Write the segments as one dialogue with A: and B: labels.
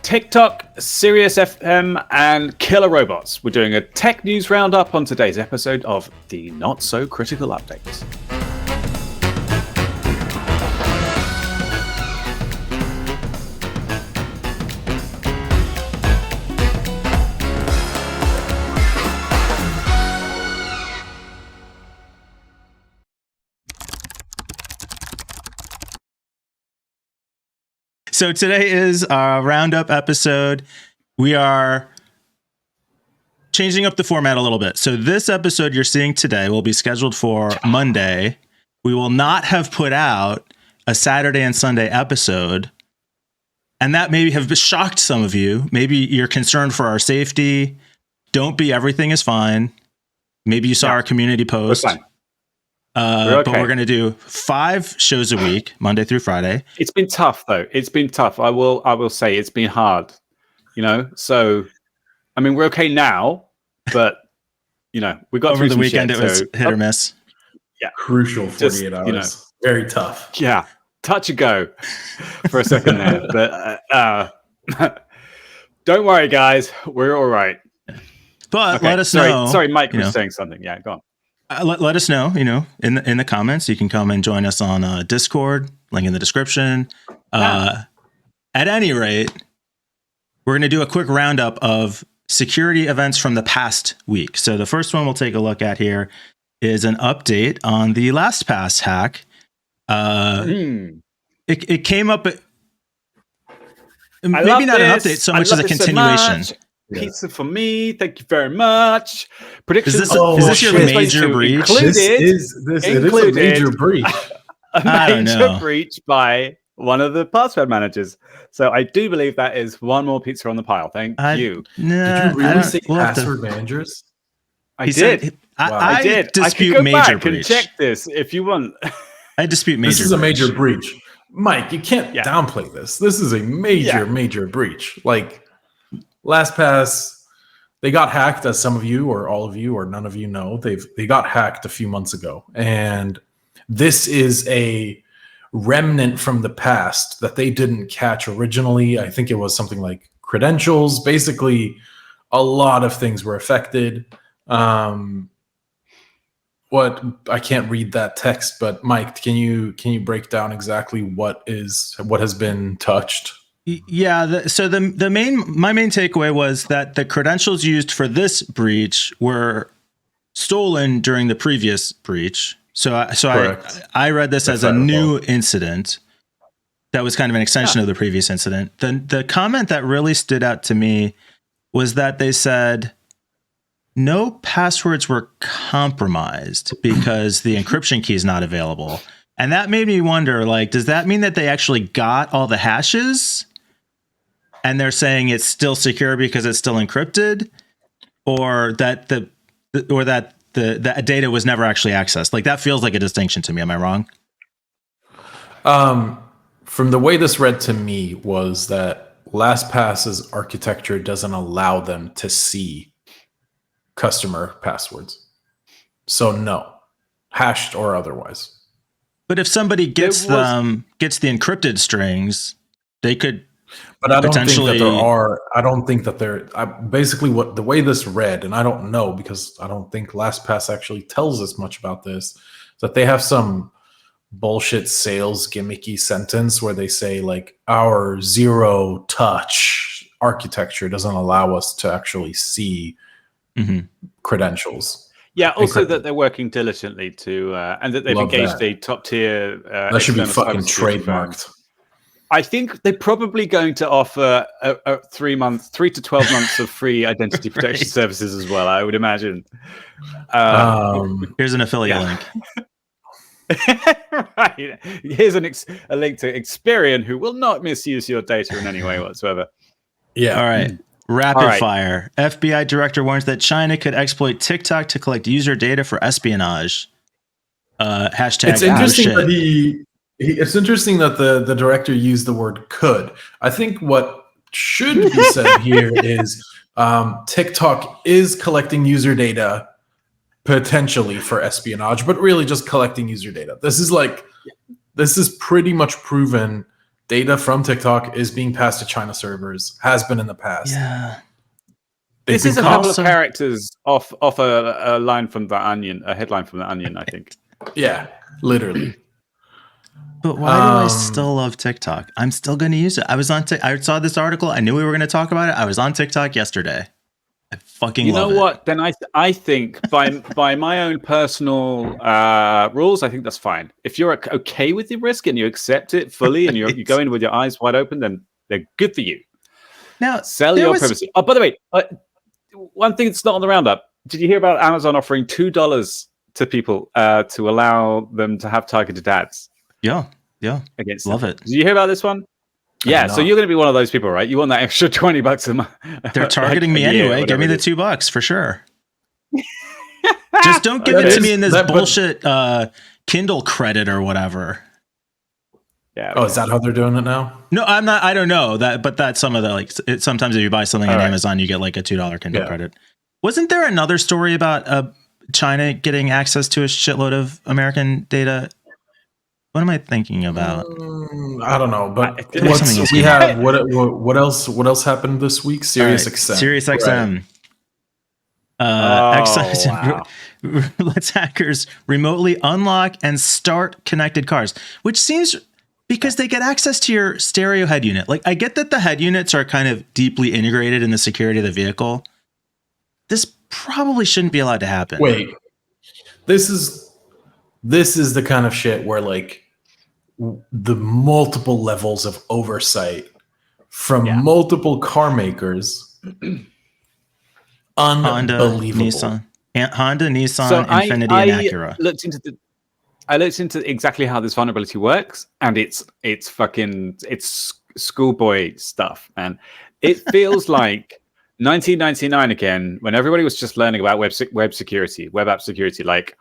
A: TikTok, SiriusXM, and killer robots. We're doing a tech news roundup on today's episode of the Not So Critical Updates.
B: So today is our roundup episode. We are changing up the format a little bit. So this episode you're seeing today will be scheduled for Monday. We will not have put out a Saturday and Sunday episode. And that maybe have shocked some of you. Maybe you're concerned for our safety. Don't be, everything is fine. Maybe you saw our community post.
A: We're fine.
B: But we're going to do 5 shows a week, Monday through Friday.
A: It's been tough, though. It's been tough. I will say it's been hard. So I mean, we're okay now, but we got
B: over
A: through
B: the
A: some
B: weekend.
A: shit,
B: It was hit or miss.
C: Yeah, crucial 48 hours. Very tough.
A: Yeah, touch and go for a second there, but don't worry, guys, we're all right.
B: But let us know.
A: Sorry, Mike was saying something. Yeah, go on.
B: Let us know, in the comments. You can come and join us on Discord, link in the description. At any rate, we're going to do a quick roundup of security events from the past week. So the first one we'll take a look at here is an update on the LastPass hack. It came up, maybe not an update so much as a continuation.
A: Pizza for me. Thank you very much. Predictions.
B: Is this your major breach?
C: It is a major breach.
A: A major breach by one of the password managers. So I do believe that is one more pizza on the pile. Thank you.
C: Did you really say password managers?
A: I did.
B: I did. Dispute
A: I could go
B: major
A: back
B: breach.
A: and check this if you want.
B: I dispute major.
C: This is a major breach. Mike, you can't downplay this. This is a major breach. Like, LastPass, they got hacked, as some of you or all of you or none of you know. They got hacked a few months ago, and this is a remnant from the past that they didn't catch originally. I think it was something like credentials. Basically, a lot of things were affected. I can't read that text, but Mike, can you break down exactly what has been touched?
B: Yeah. My main takeaway was that the credentials used for this breach were stolen during the previous breach. So I read this as a new incident that was kind of an extension of the previous incident. The comment that really stood out to me was that they said no passwords were compromised because the encryption key is not available. And that made me wonder, does that mean that they actually got all the hashes? And they're saying it's still secure because it's still encrypted, or that the data was never actually accessed. That feels like a distinction to me. Am I wrong?
C: From the way this read to me was that LastPass's architecture doesn't allow them to see customer passwords. So no, hashed or otherwise.
B: But if somebody gets the encrypted strings, they could.
C: But I don't think that there are. I don't think that there. Basically, the way this read, and I don't know because I don't think LastPass actually tells us much about this. Is that they have some bullshit sales gimmicky sentence where they say our zero touch architecture doesn't allow us to actually see credentials.
A: Yeah, also that they're working diligently to, and that they've engaged a top tier.
C: That should be fucking trademarked.
A: I think they're probably going to offer a 3 to 12 months of free identity protection services as well, I would imagine.
B: Here's an affiliate link.
A: Right. Here's a link to Experian, who will not misuse your data in any way whatsoever.
C: Yeah.
B: All right. Rapid fire. FBI director warns that China could exploit TikTok to collect user data for espionage. Hashtag.
C: It's interesting that it's interesting that the director used the word could. I think what should be said here is TikTok is collecting user data potentially for espionage, but really just collecting user data. This is pretty much proven data from TikTok is being passed to China servers. Has been in the past.
B: Yeah.
A: This is a couple of characters off a line from The Onion, a headline from The Onion, I think.
C: Yeah, literally.
B: But why do I still love TikTok? I'm still going to use it. I saw this article. I knew we were going to talk about it. I was on TikTok yesterday. I fucking love it.
A: You know what? Then I think by my own personal rules, I think that's fine. If you're okay with the risk and you accept it fully and you go in with your eyes wide open, then they're good for you.
B: Now,
A: sell your privacy. Oh, by the way, one thing that's not on the roundup. Did you hear about Amazon offering $2 to people to allow them to have targeted ads?
B: Yeah.
A: Against
B: love
A: them.
B: it.
A: Did you hear about this one? Yeah, so you're going to be one of those people, right? You want that extra $20 a month.
B: They're targeting me anyway. Give me the $2 for sure. Just don't give it to me in this bullshit Kindle credit or whatever.
A: Yeah.
C: Oh, is that how they're doing it now?
B: No, I'm not. I don't know that, but that's some of the sometimes if you buy something on Amazon, you get like a $2 Kindle credit. Wasn't there another story about China getting access to a shitload of American data? What am I thinking about?
C: I don't know, but what else happened this week? SiriusXM.
B: SiriusXM. Let's hackers remotely unlock and start connected cars, which seems because they get access to your stereo head unit. Like, I get that the head units are kind of deeply integrated in the security of the vehicle. This probably shouldn't be allowed to happen.
C: Wait, this is the kind of shit where like the multiple levels of oversight from multiple car makers, unbelievable.
B: Honda, Nissan, Infiniti, and Acura.
A: I looked into exactly how this vulnerability works, and it's schoolboy stuff, and it feels like 1999 again, when everybody was just learning about web security, web app security. Like,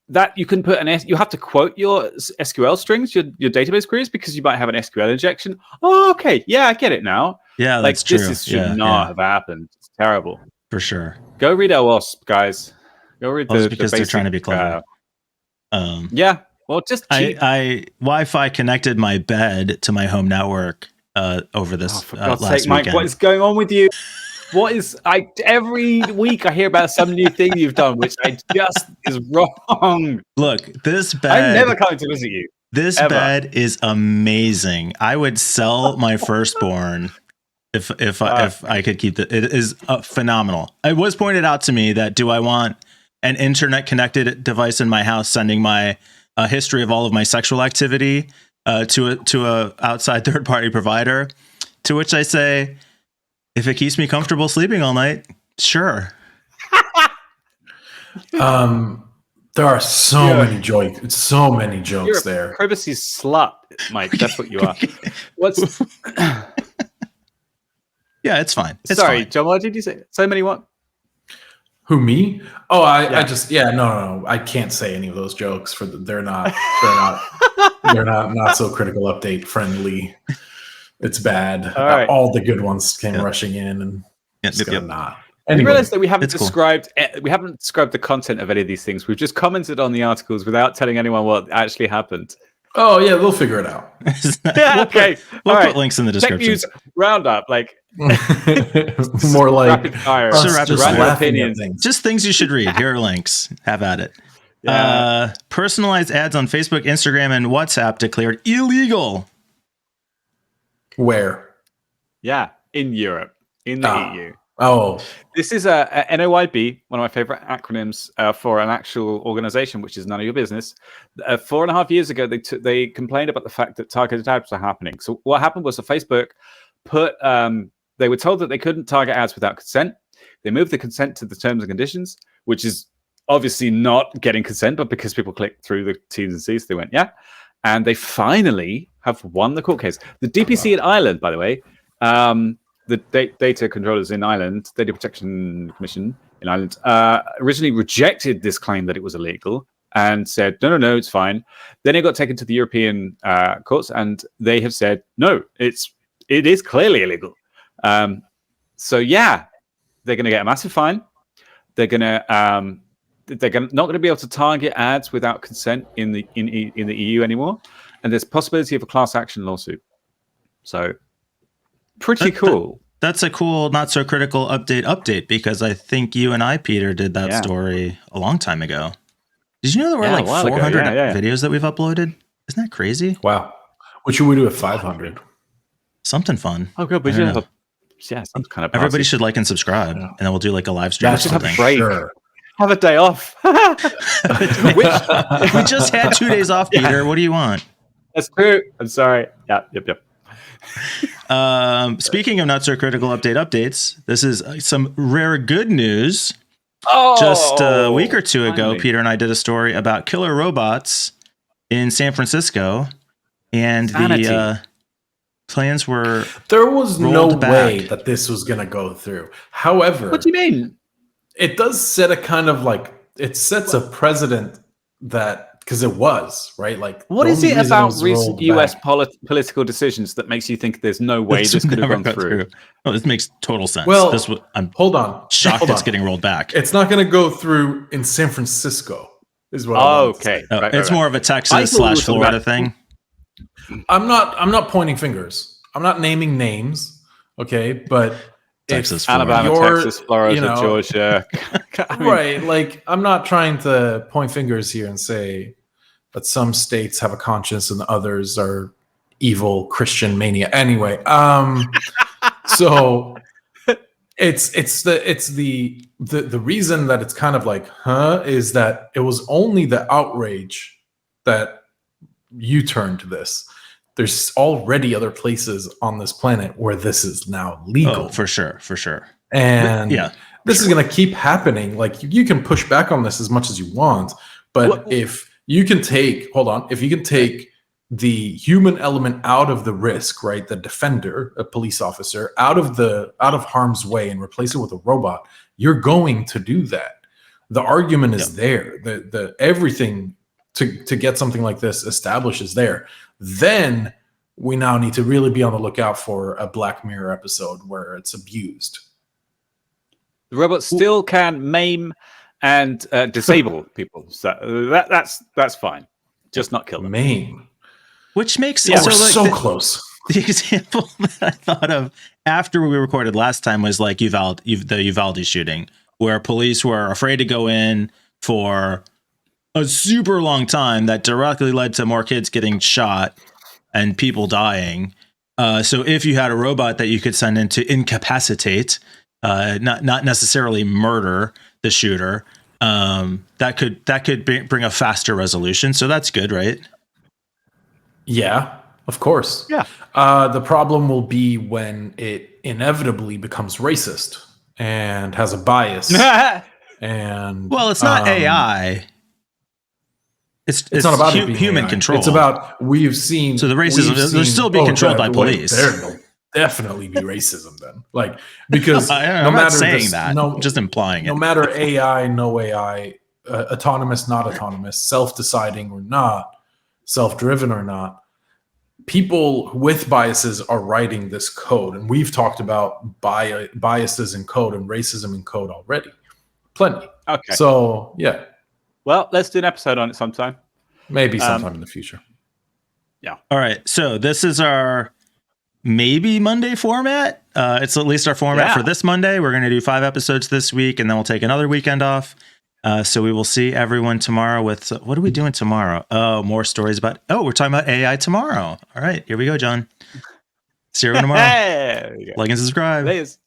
A: that you can put you have to quote your SQL strings, your database queries, because you might have an SQL injection. Oh, okay, yeah, I get it now.
B: Yeah,
A: like
B: that's true.
A: This should not have happened. It's terrible.
B: For sure.
A: Go read OWASP, guys. Go read
B: because they're trying to be clever.
A: Yeah. Well, just cheap.
B: I Wi-Fi connected my bed to my home network over this
A: for God's
B: last
A: sake, Mike,
B: weekend.
A: what is going on with you? Every week I hear about some new thing you've done, which is wrong.
B: Look, this bed.
A: I'm never coming to visit you.
B: This bed is amazing. I would sell my firstborn if I could keep it. It is phenomenal. It was pointed out to me that do I want an internet connected device in my house sending my history of all of my sexual activity to a outside third party provider? To which I say, if it keeps me comfortable sleeping all night, sure.
C: There are so many jokes.
A: You're
C: there.
A: A privacy slut, Mike. That's what you are.
B: Yeah, it's fine.
A: Sorry, John. What did you say? So many what?
C: Who, me? Oh, I just no. I can't say any of those jokes they're not so critical update friendly. It's bad. All the good ones came rushing in and not.
A: Anyway, I realize that we haven't described the content of any of these things. We've just commented on the articles without telling anyone what actually happened.
C: Oh yeah, they'll figure it out.
A: Okay.
B: We'll put links in the description.
A: Tech news roundup, like
C: more like
A: rapid fire,
B: opinions. Just things you should read. Here are links. Have at it. Yeah. Personalized ads on Facebook, Instagram, and WhatsApp declared illegal.
C: Where?
A: Yeah, in Europe, in the EU.
C: Oh,
A: this is a NOYB, one of my favorite acronyms for an actual organization, which is none of your business. 4.5 years ago, they complained about the fact that targeted ads were happening. So what happened was that Facebook they were told that they couldn't target ads without consent. They moved the consent to the terms and conditions, which is obviously not getting consent, but because people clicked through the T's and C's, they went, yeah. And they finally have won the court case. The DPC in Ireland, by the way, the data controllers in Ireland, Data Protection Commission in Ireland, originally rejected this claim that it was illegal and said, no, it's fine. Then it got taken to the European courts, and they have said, no, it is clearly illegal. So yeah, they're going to get a massive fine. They're not going to be able to target ads without consent in the EU anymore. and there's possibility of a class action lawsuit. So pretty cool.
B: That's a cool, not so critical update, because I think you and I, Peter, did that story a long time ago. Did you know there were like 400 videos that we've uploaded? Isn't that crazy?
C: Wow. What should we do at 500?
B: Something fun.
A: Oh, good. We should have some kind of
B: everybody should like and subscribe, and then we'll do like a live stream or something.
A: Have a break. Sure. Have a day off.
B: We just had 2 days off, Peter. What do you want?
A: That's true. I'm sorry. Yep.
B: Speaking of not so critical updates, this is some rare good news. Just a week or two ago, Peter and I did a story about killer robots in San Francisco, and the plans were
C: there was no way that this was going to go through. However,
A: what do you mean?
C: It does set a kind of like it sets a precedent that. Because it was, right? Like,
A: what is it about recent US political decisions that makes you think there's no way this could have gone through?
B: Oh, this makes total sense.
C: Well,
B: hold on. Shocked it's getting rolled back.
C: It's not going to go through in San Francisco, is what
A: okay.
B: It's more of a Texas/Florida thing.
C: I'm not pointing fingers. I'm not naming names, okay? But
B: Texas,
A: Alabama, Texas, Florida, Georgia.
C: Right. Like, I'm not trying to point fingers here and say that some states have a conscience and others are evil Christian mania. Anyway, so it's the reason that it's kind of like, is that it was only the outrage that you turned to this. There's already other places on this planet where this is now legal.
B: Oh, for sure.
C: And this is going to keep happening. Like, you can push back on this as much as you want, but if you can take the human element out of the risk, right? The defender, a police officer, out of harm's way and replace it with a robot, you're going to do that. The argument is there. The everything to get something like this established is there. Then we now need to really be on the lookout for a Black Mirror episode where it's abused.
A: The robots still can maim and disable people. So that's fine. Just not kill them.
C: Maim.
B: Which makes
C: sense. We're so close.
B: The example that I thought of after we recorded last time was like the Uvalde shooting, where police were afraid to go in for a super long time that directly led to more kids getting shot and people dying. So if you had a robot that you could send in to incapacitate, not necessarily murder the shooter, that could bring a faster resolution. So that's good, right?
C: Yeah, of course.
A: Yeah.
C: The problem will be when it inevitably becomes racist and has a bias. And
B: well, it's not AI. It's not about human control.
C: It's about we've seen.
B: So the racism they'll still be controlled by police.
C: There'll definitely be racism then, like because
B: I'm not saying that. I'm just implying it.
C: No matter AI, no AI, autonomous, not autonomous, self-deciding or not, self-driven or not, people with biases are writing this code, and we've talked about biases in code and racism in code already. Plenty.
A: Okay.
C: So yeah.
A: Well, let's do an episode on it sometime.
C: Maybe sometime in the future.
A: Yeah.
B: All right. So this is our maybe Monday format. It's at least our format for this Monday. We're going to do 5 episodes this week, and then we'll take another weekend off. So we will see everyone tomorrow with, what are we doing tomorrow? Oh, more stories about, we're talking about AI tomorrow. All right. Here we go, John. See everyone tomorrow.
A: Hey,
B: like and subscribe.
A: Please.